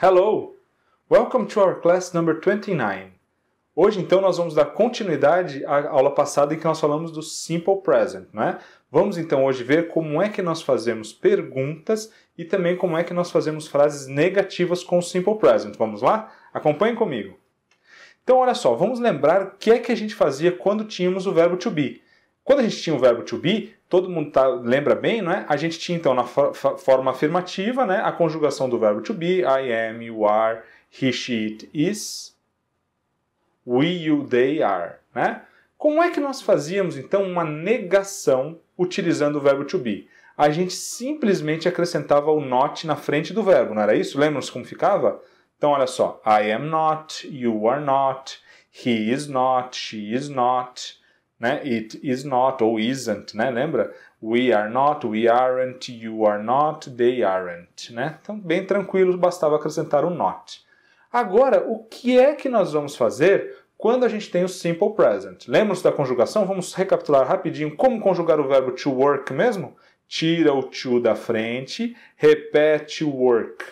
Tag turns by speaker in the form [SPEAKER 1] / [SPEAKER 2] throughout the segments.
[SPEAKER 1] Hello! Welcome to our class number 29. Hoje, então, nós vamos dar continuidade à aula passada em que nós falamos do Simple Present, não é? Vamos, então, hoje ver como é que nós fazemos perguntas e também como é que nós fazemos frases negativas com o Simple Present. Vamos lá? Acompanhem comigo. Então, olha só, vamos lembrar o que é que a gente fazia quando tínhamos o verbo to be. Quando a gente tinha o verbo to be, todo mundo lembra bem, não é? A gente tinha, então, na forma afirmativa, né, a conjugação do verbo to be, I am, you are, he, she, it, is, we, you, they, are, né? Como é que nós fazíamos, então, uma negação utilizando o verbo to be? A gente simplesmente acrescentava o not na frente do verbo, não era isso? Lembram-se como ficava? Então, olha só, I am not, you are not, he is not, she is not, né? It is not ou isn't, né? Lembra? We are not, we aren't, you are not, they aren't, né? Então, bem tranquilo, bastava acrescentar o not. Agora, o que é que nós vamos fazer quando a gente tem o Simple Present? Lembram-se da conjugação? Vamos recapitular rapidinho como conjugar o verbo to work mesmo? Tira o to da frente, repete o work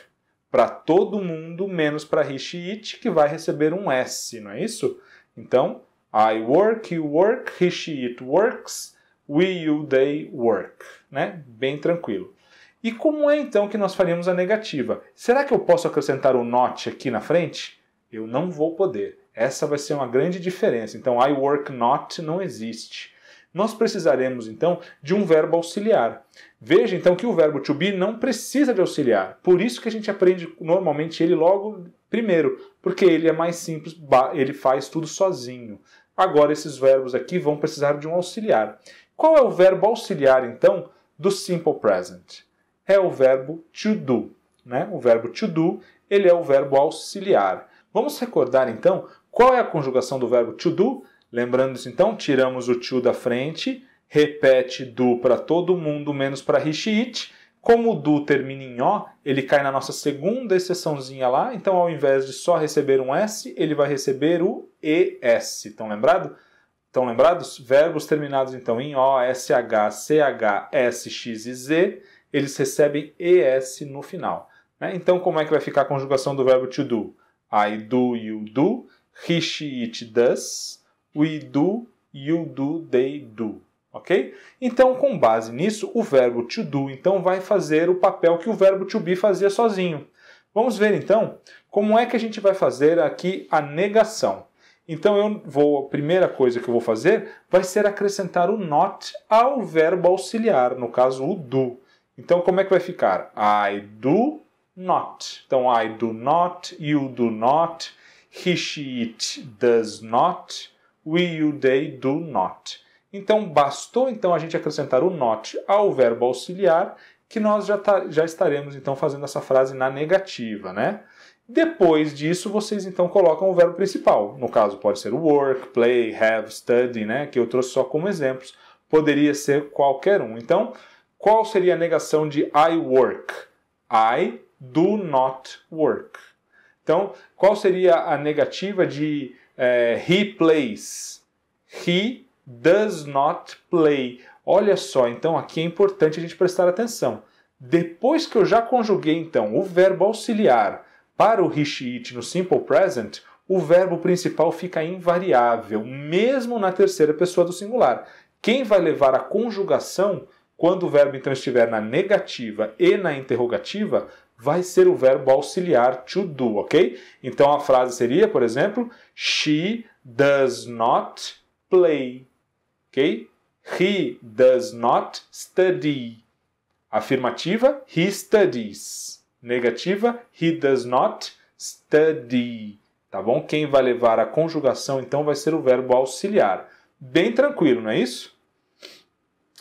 [SPEAKER 1] para todo mundo, menos para he, she, it, que vai receber um S, não é isso? Então, I work, you work, he, she, it works, we, you, they work, né? Bem tranquilo. E como é então que nós faríamos a negativa? Será que eu posso acrescentar o not aqui na frente? Eu não vou poder. Essa vai ser uma grande diferença. Então, I work not não existe. Nós precisaremos, então, de um verbo auxiliar. Veja, então, que o verbo to be não precisa de auxiliar. Por isso que a gente aprende normalmente ele logo primeiro, porque ele é mais simples, ele faz tudo sozinho. Agora, esses verbos aqui vão precisar de um auxiliar. Qual é o verbo auxiliar, então, do Simple Present? É o verbo to do, né? O verbo to do, ele é o verbo auxiliar. Vamos recordar, então, qual é a conjugação do verbo to do? Lembrando-se, então, tiramos o to da frente, repete do para todo mundo, menos para he, she, it. Como o do termina em O, ele cai na nossa segunda exceçãozinha lá, então ao invés de só receber um S, ele vai receber o ES. Estão lembrados? Verbos terminados então em O, SH, CH, S, X e Z, eles recebem ES no final. Então como é que vai ficar a conjugação do verbo to do? I do, you do, he, she, it does, we do, you do, they do. Ok? Então, com base nisso, o verbo to do então, vai fazer o papel que o verbo to be fazia sozinho. Vamos ver, então, como é que a gente vai fazer aqui a negação. Então, a primeira coisa que eu vou fazer vai ser acrescentar o not ao verbo auxiliar, no caso, o do. Então, como é que vai ficar? I do not. Então, I do not, you do not, he, she, it does not, we, you, they do not. Então, bastou então a gente acrescentar o not ao verbo auxiliar, que nós já estaremos então fazendo essa frase na negativa, né? Depois disso, vocês então colocam o verbo principal. No caso, pode ser work, play, have, study, né? Que eu trouxe só como exemplos. Poderia ser qualquer um. Então, qual seria a negação de I work? I do not work. Então, qual seria a negativa de he plays? He does not play. Olha só, então aqui é importante a gente prestar atenção. Depois que eu já conjuguei, então, o verbo auxiliar para o he, she, it no Simple Present, o verbo principal fica invariável, mesmo na terceira pessoa do singular. Quem vai levar a conjugação, quando o verbo então estiver na negativa e na interrogativa, vai ser o verbo auxiliar to do, ok? Então a frase seria, por exemplo, she does not play. Okay? He does not study. Afirmativa, he studies. Negativa, he does not study. Tá bom? Quem vai levar a conjugação, então, vai ser o verbo auxiliar. Bem tranquilo, não é isso?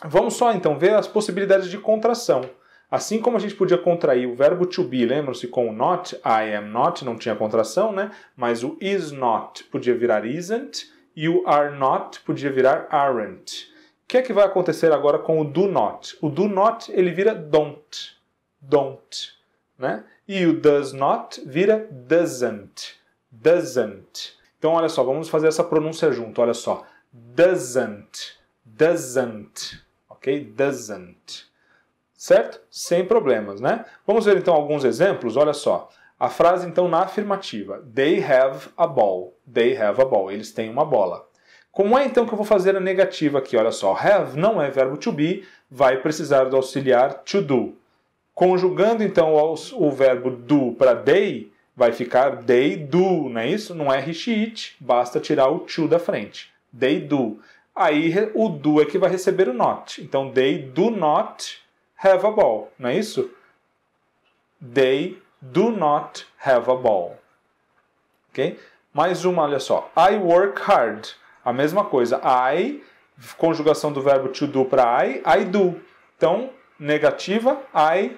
[SPEAKER 1] Vamos só, então, ver as possibilidades de contração. Assim como a gente podia contrair o verbo to be, lembram-se com o not, I am not, não tinha contração, né? Mas o is not podia virar isn't. E o are not podia virar aren't. O que é que vai acontecer agora com o do not? O do not, ele vira don't. Don't. Né? E o does not vira doesn't. Doesn't. Então, olha só, vamos fazer essa pronúncia junto. Olha só. Doesn't. Doesn't. Ok? Doesn't. Certo? Sem problemas, né? Vamos ver, então, alguns exemplos. Olha só. A frase, então, na afirmativa. They have a ball. They have a ball. Eles têm uma bola. Como é, então, que eu vou fazer a negativa aqui? Olha só, have não é verbo to be, vai precisar do auxiliar to do. Conjugando, então, o verbo do para they, vai ficar they do, não é isso? Não é he, she, it, basta tirar o to da frente. They do. Aí o do é que vai receber o not. Então, they do not have a ball, não é isso? They do not have a ball. Ok? Mais uma, olha só. I work hard. A mesma coisa. I, conjugação do verbo to do para I do. Então, negativa, I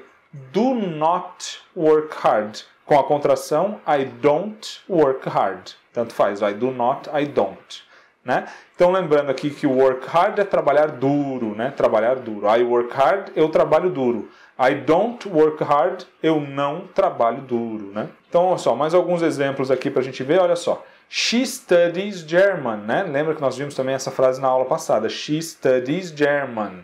[SPEAKER 1] do not work hard. Com a contração, I don't work hard. Tanto faz, I do not, I don't. Né? Então, lembrando aqui que work hard é trabalhar duro, né? Trabalhar duro. I work hard, eu trabalho duro. I don't work hard, eu não trabalho duro, né? Então, olha só, mais alguns exemplos aqui para a gente ver, olha só. She studies German, né? Lembra que nós vimos também essa frase na aula passada. She studies German.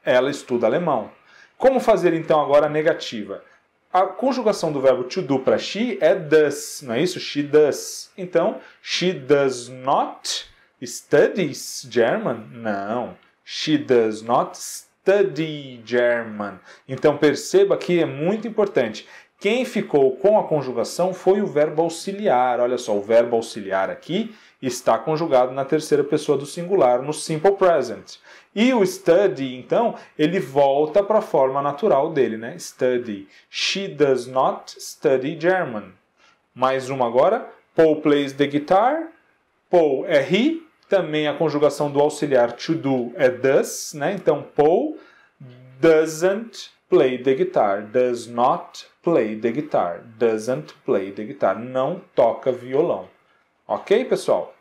[SPEAKER 1] Ela estuda alemão. Como fazer, então, agora a negativa? A conjugação do verbo to do para she é does, não é isso? She does. Então, she does not studies German? Não. She does not study German. Então, perceba que é muito importante. Quem ficou com a conjugação foi o verbo auxiliar. Olha só, o verbo auxiliar aqui está conjugado na terceira pessoa do singular, no simple present. E o study, então, ele volta para a forma natural dele, né? Study. She does not study German. Mais uma agora. Paul plays the guitar. Paul é he. Também a conjugação do auxiliar to do é does, né? Então, Paul doesn't play the guitar. Does not play the guitar. Doesn't play the guitar. Não toca violão. Ok, pessoal?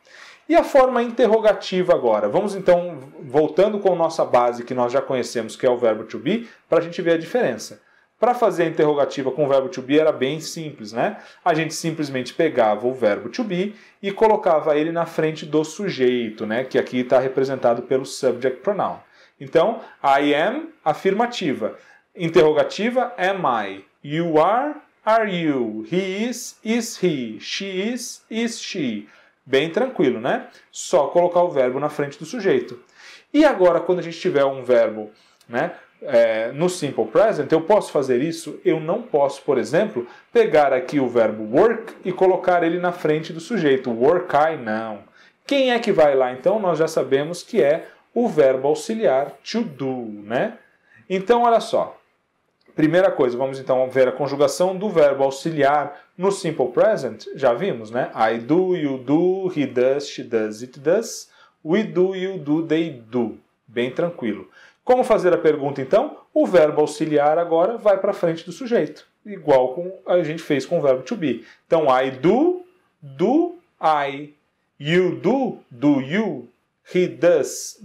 [SPEAKER 1] E a forma interrogativa agora? Vamos então, voltando com a nossa base que nós já conhecemos, que é o verbo to be, para a gente ver a diferença. Para fazer a interrogativa com o verbo to be era bem simples, né? A gente simplesmente pegava o verbo to be e colocava ele na frente do sujeito, né? Que aqui está representado pelo subject pronoun. Então, I am, afirmativa. Interrogativa, am I. You are you. He is he. She is she. Bem tranquilo, né? Só colocar o verbo na frente do sujeito. E agora, quando a gente tiver um verbo, né, no simple present, eu posso fazer isso? Eu não posso, por exemplo, pegar aqui o verbo work e colocar ele na frente do sujeito. Work I, não. Quem é que vai lá? Então, nós já sabemos que é o verbo auxiliar to do, né? Então, olha só. Primeira coisa, vamos então ver a conjugação do verbo auxiliar no simple present. Já vimos, né? I do, you do, he does, she does, it does. We do, you do, they do. Bem tranquilo. Como fazer a pergunta então? O verbo auxiliar agora vai para frente do sujeito. Igual com a gente fez com o verbo to be. Então, I do I. You do you. He does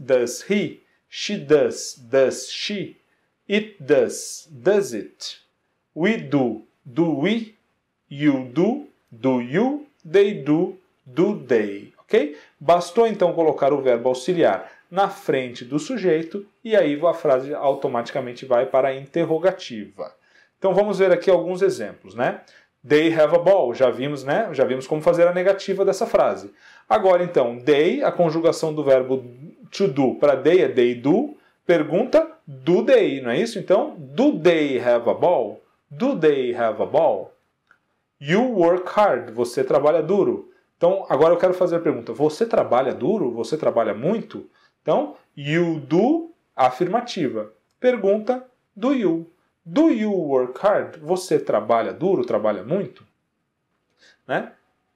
[SPEAKER 1] he. She does she. It does it. We do we. You do you. They do they. Ok? Bastou então colocar o verbo auxiliar na frente do sujeito e aí a frase automaticamente vai para a interrogativa. Então vamos ver aqui alguns exemplos, né? They have a ball. Já vimos, né? Já vimos como fazer a negativa dessa frase. Agora então, they, a conjugação do verbo to do para they é they do. Pergunta, do they, não é isso? Então, do they have a ball? Do they have a ball? You work hard. Você trabalha duro. Então, agora eu quero fazer a pergunta. Você trabalha duro? Você trabalha muito? Então, you do, afirmativa. Pergunta, do you? Do you work hard? Você trabalha duro? Trabalha muito? Né?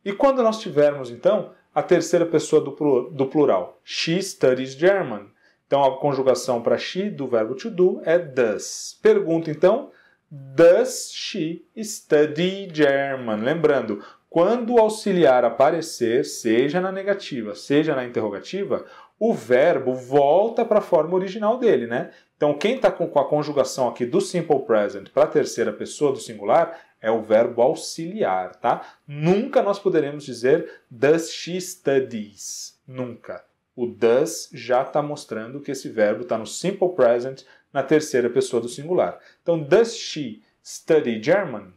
[SPEAKER 1] E quando nós tivermos, então, a terceira pessoa do plural? She studies German. Então, a conjugação para she do verbo to do é does. Pergunta, então, does she study German? Lembrando, quando o auxiliar aparecer, seja na negativa, seja na interrogativa, o verbo volta para a forma original dele, né? Então, quem está com a conjugação aqui do simple present para a terceira pessoa do singular é o verbo auxiliar, tá? Nunca nós poderemos dizer does she studies. Nunca. O does já está mostrando que esse verbo está no simple present na terceira pessoa do singular. Então, does she study German?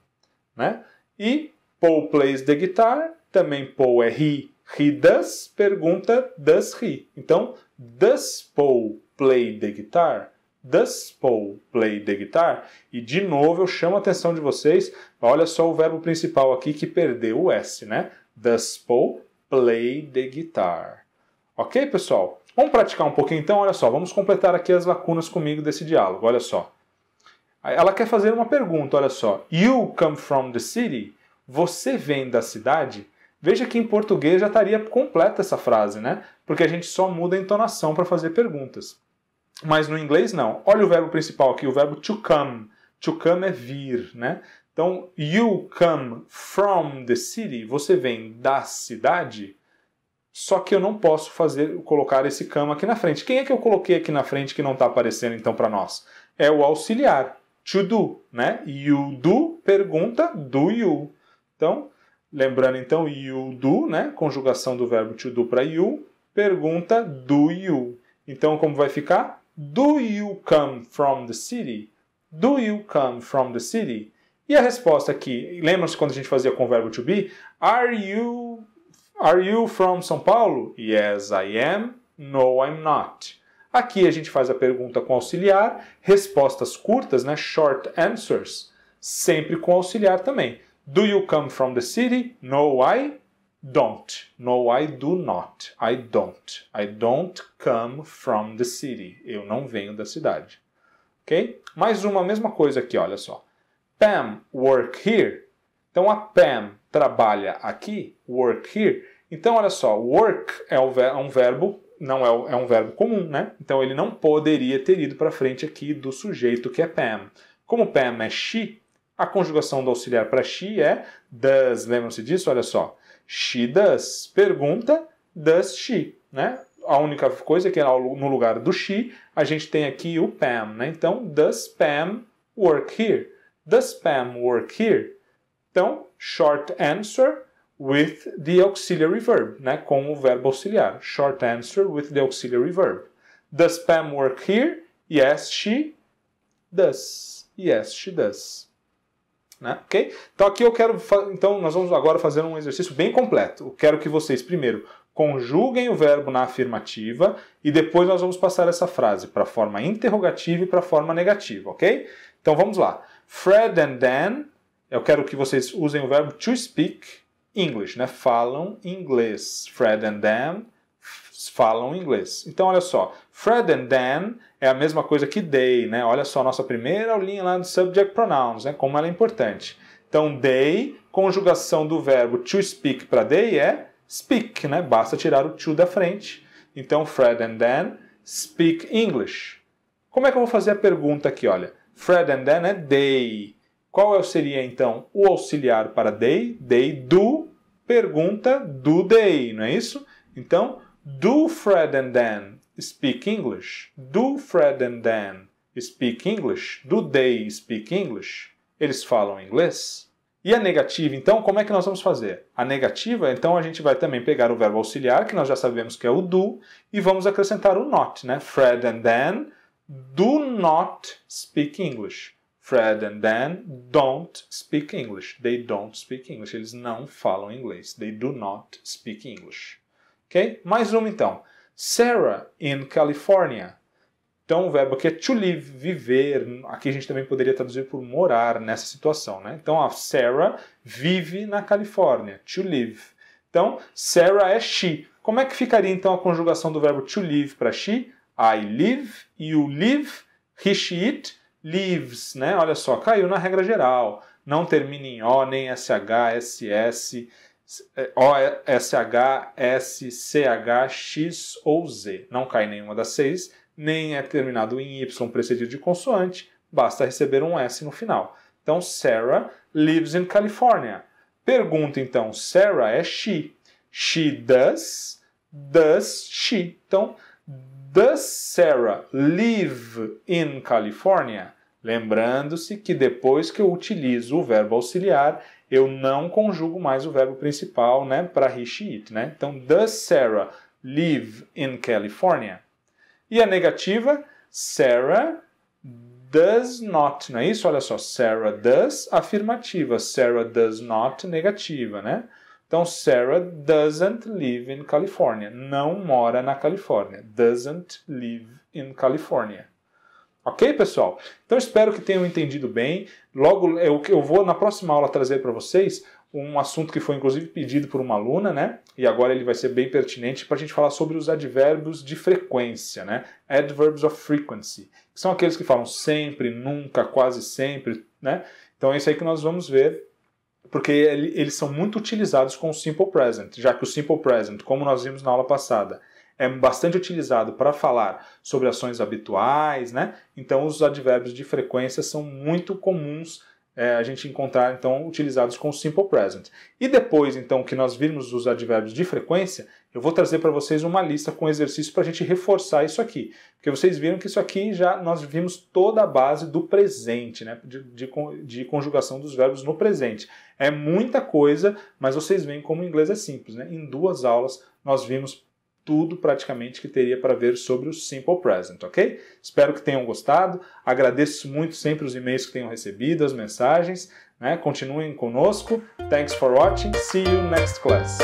[SPEAKER 1] Né? E Paul plays the guitar, também Paul é he does, pergunta does he. Então, does Paul play the guitar? Does Paul play the guitar? E de novo eu chamo a atenção de vocês, olha só o verbo principal aqui que perdeu o S, né? Does Paul play the guitar? Ok, pessoal? Vamos praticar um pouquinho então, olha só, vamos completar aqui as lacunas comigo desse diálogo, olha só. Ela quer fazer uma pergunta, olha só. You come from the city? Você vem da cidade? Veja que em português já estaria completa essa frase, né? Porque a gente só muda a entonação para fazer perguntas. Mas no inglês não. Olha o verbo principal aqui, o verbo to come. To come é vir, né? Então, you come from the city. Você vem da cidade. Só que eu não posso colocar esse come aqui na frente. Quem é que eu coloquei aqui na frente que não está aparecendo então para nós? É o auxiliar. To do, né? You do, pergunta, do you. Então, lembrando então, you do, né? Conjugação do verbo to do para you. Pergunta, do you. Então, como vai ficar? Do you come from the city? Do you come from the city? E a resposta aqui, lembram-se quando a gente fazia com o verbo to be? Are you from São Paulo? Yes, I am. No, I'm not. Aqui a gente faz a pergunta com auxiliar, respostas curtas, né? Short answers, sempre com auxiliar também. Do you come from the city? No, I don't. No, I do not. I don't. I don't come from the city. Eu não venho da cidade. Ok? Mais uma mesma coisa aqui, olha só. Pam work here. Então a Pam trabalha aqui, work here. Então olha só, work é um verbo, não é um verbo comum, né? Então ele não poderia ter ido para frente aqui do sujeito que é Pam. Como Pam é she, a conjugação do auxiliar para she é does. Lembram-se disso? Olha só. She does. Pergunta, does she, né? A única coisa é que no lugar do she, a gente tem aqui o Pam, né? Então, does Pam work here? Does Pam work here? Então, short answer with the auxiliary verb, né? Com o verbo auxiliar. Short answer with the auxiliary verb. Does Pam work here? Yes, she does. Yes, she does. Né? Ok? Então aqui nós vamos agora fazer um exercício bem completo. Eu quero que vocês primeiro conjuguem o verbo na afirmativa e depois nós vamos passar essa frase para a forma interrogativa e para a forma negativa, ok? Então vamos lá. Fred and Dan, eu quero que vocês usem o verbo to speak English, né? Falam inglês. Fred and Dan falam inglês. Então olha só, Fred and Dan é a mesma coisa que they, né? Olha só a nossa primeira aulinha lá do subject pronouns, né? Como ela é importante. Então they, conjugação do verbo to speak para they é speak, né? Basta tirar o to da frente. Então Fred and Dan speak English. Como é que eu vou fazer a pergunta aqui, olha? Fred and Dan é they. Qual seria então o auxiliar para they? They do, pergunta do they, não é isso? Então, do Fred and Dan speak English? Do Fred and Dan speak English? Do they speak English? Eles falam inglês? E a negativa, então, como é que nós vamos fazer? A negativa, então, a gente vai também pegar o verbo auxiliar, que nós já sabemos que é o do, e vamos acrescentar o not, né? Fred and Dan do not speak English. Fred and Dan don't speak English. They don't speak English. Eles não falam inglês. They do not speak English. Ok? Mais uma então. Sarah in California. Então o verbo aqui é to live, viver. Aqui a gente também poderia traduzir por morar nessa situação, né? Então a Sarah vive na Califórnia. To live. Então Sarah é she. Como é que ficaria então a conjugação do verbo to live para she? I live, you live, he, she, it, lives, né? Olha só, caiu na regra geral. Não termina em O, nem SH, SS, O, SH, S, CH, X ou Z. Não cai nenhuma das seis, nem é terminado em Y precedido de consoante. Basta receber um S no final. Então, Sarah lives in California. Pergunta, então, Sarah é she. She does she. Então, does Sarah live in California? Lembrando-se que depois que eu utilizo o verbo auxiliar, eu não conjugo mais o verbo principal, né, para he, she, it, né? Então, does Sarah live in California? E a negativa, Sarah does not, não é isso? Olha só, Sarah does, afirmativa, Sarah does not, negativa, né? Então, Sarah doesn't live in California, não mora na Califórnia, doesn't live in California. Ok, pessoal? Então, espero que tenham entendido bem. Logo, eu vou na próxima aula trazer para vocês um assunto que foi inclusive pedido por uma aluna, né? E agora ele vai ser bem pertinente para a gente falar sobre os advérbios de frequência, né? Adverbs of frequency, que são aqueles que falam sempre, nunca, quase sempre, né? Então é isso aí que nós vamos ver, porque eles são muito utilizados com o simple present, já que o simple present, como nós vimos na aula passada, é bastante utilizado para falar sobre ações habituais, né? Então os advérbios de frequência são muito comuns a gente encontrar, então, utilizados com o simple present. E depois, então, que nós virmos os advérbios de frequência, eu vou trazer para vocês uma lista com exercícios para a gente reforçar isso aqui. Porque vocês viram que isso aqui já nós vimos toda a base do presente, né? De conjugação dos verbos no presente. É muita coisa, mas vocês veem como o inglês é simples, né? Em 2 aulas nós vimos tudo praticamente que teria para ver sobre o simple present, ok? Espero que tenham gostado. Agradeço muito sempre os e-mails que tenham recebido, as mensagens, né? Continuem conosco. Thanks for watching. See you next class.